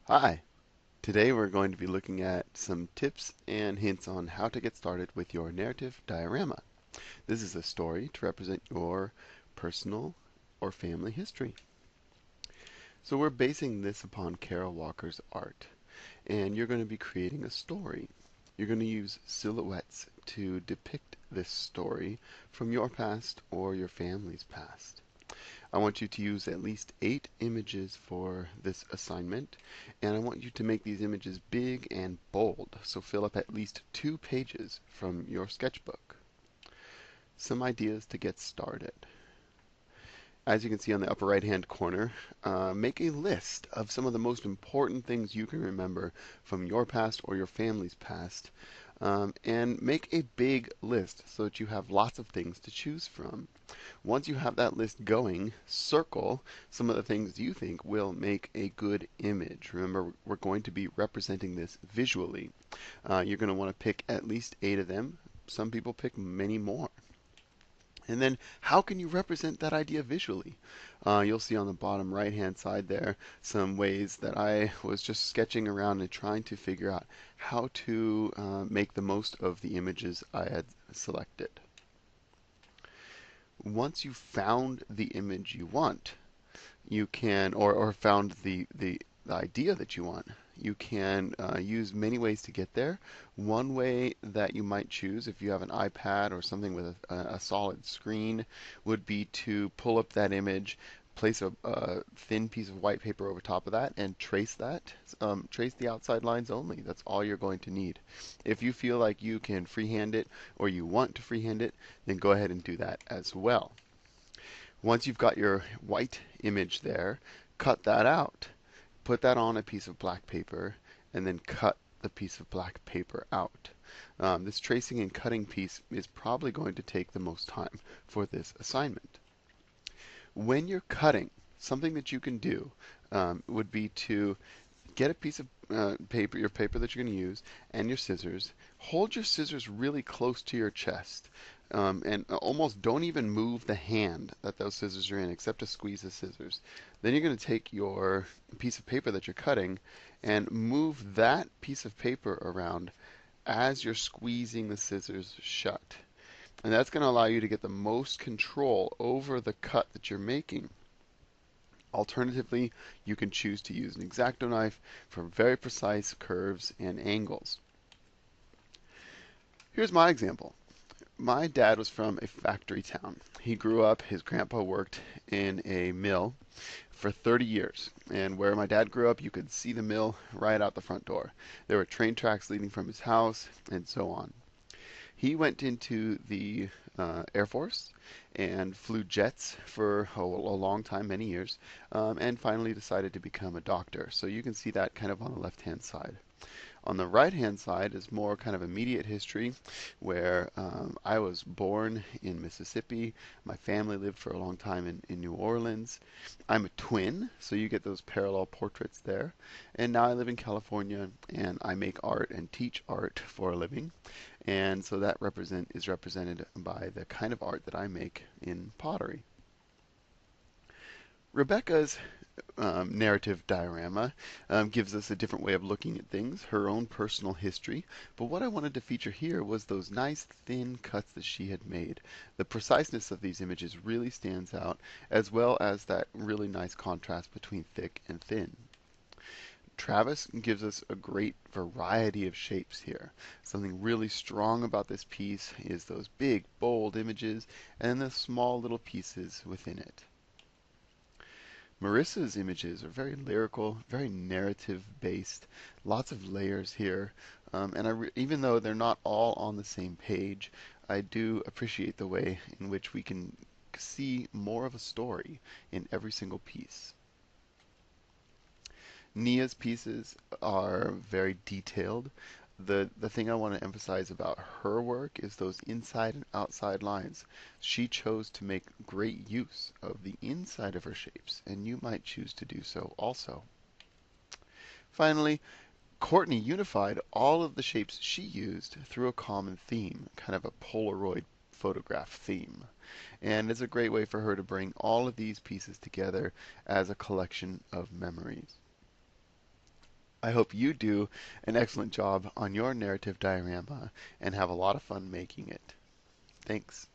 Hi, today we're going to be looking at some tips and hints on how to get started with your narrative diorama. This is a story to represent your personal or family history. So we're basing this upon Carol Walker's art, and you're going to be creating a story. You're going to use silhouettes to depict this story from your past or your family's past. I want you to use at least 8 images for this assignment, and I want you to make these images big and bold, so fill up at least 2 pages from your sketchbook. Some ideas to get started. As you can see on the upper right hand corner, make a list of some of the most important things you can remember from your past or your family's past, and make a big list so that you have lots of things to choose from. Once you have that list going, circle some of the things you think will make a good image. Remember, we're going to be representing this visually. You're going to want to pick at least 8 of them. Some people pick many more. And then, how can you represent that idea visually? You'll see on the bottom right hand side there some ways that I was just sketching around and trying to figure out how to make the most of the images I had selected. Once you've found the image you want, you can, or found the idea that you want, you can use many ways to get there. One way that you might choose if you have an iPad or something with a solid screen would be to pull up that image, place a thin piece of white paper over top of that, and trace that. Trace the outside lines only. That's all you're going to need. If you feel like you can freehand it or you want to freehand it, then go ahead and do that as well. Once you've got your white image there, cut that out. Put that on a piece of black paper, and then cut the piece of black paper out. This tracing and cutting piece is probably going to take the most time for this assignment. When you're cutting, something that you can do would be to get a piece of paper, your paper that you're going to use, and your scissors. Hold your scissors really close to your chest. And almost don't even move the hand that those scissors are in, except to squeeze the scissors. Then you're going to take your piece of paper that you're cutting and move that piece of paper around as you're squeezing the scissors shut. And that's going to allow you to get the most control over the cut that you're making. Alternatively, you can choose to use an X-Acto knife for very precise curves and angles. Here's my example. My dad was from a factory town. He grew up, his grandpa worked in a mill for 30 years. And where my dad grew up, you could see the mill right out the front door. There were train tracks leading from his house, and so on. He went into the Air Force and flew jets for a long time, many years, and finally decided to become a doctor. So you can see that kind of on the left-hand side. On the right-hand side is more kind of immediate history, where I was born in Mississippi. My family lived for a long time in New Orleans. I'm a twin, so you get those parallel portraits there. And now I live in California, and I make art and teach art for a living. And so that is represented by the kind of art that I make in pottery. Rebecca's narrative diorama gives us a different way of looking at things, her own personal history. But what I wanted to feature here was those nice thin cuts that she had made. The preciseness of these images really stands out, as well as that really nice contrast between thick and thin. Travis gives us a great variety of shapes here. Something really strong about this piece is those big, bold images and the small little pieces within it. Marissa's images are very lyrical, very narrative based, lots of layers here. Even though they're not all on the same page, I do appreciate the way in which we can see more of a story in every single piece. Nia's pieces are very detailed. The thing I want to emphasize about her work is those inside and outside lines. She chose to make great use of the inside of her shapes, and you might choose to do so also. Finally, Courtney unified all of the shapes she used through a common theme, kind of a Polaroid photograph theme. And it's a great way for her to bring all of these pieces together as a collection of memories. I hope you do an excellent job on your narrative diorama and have a lot of fun making it. Thanks.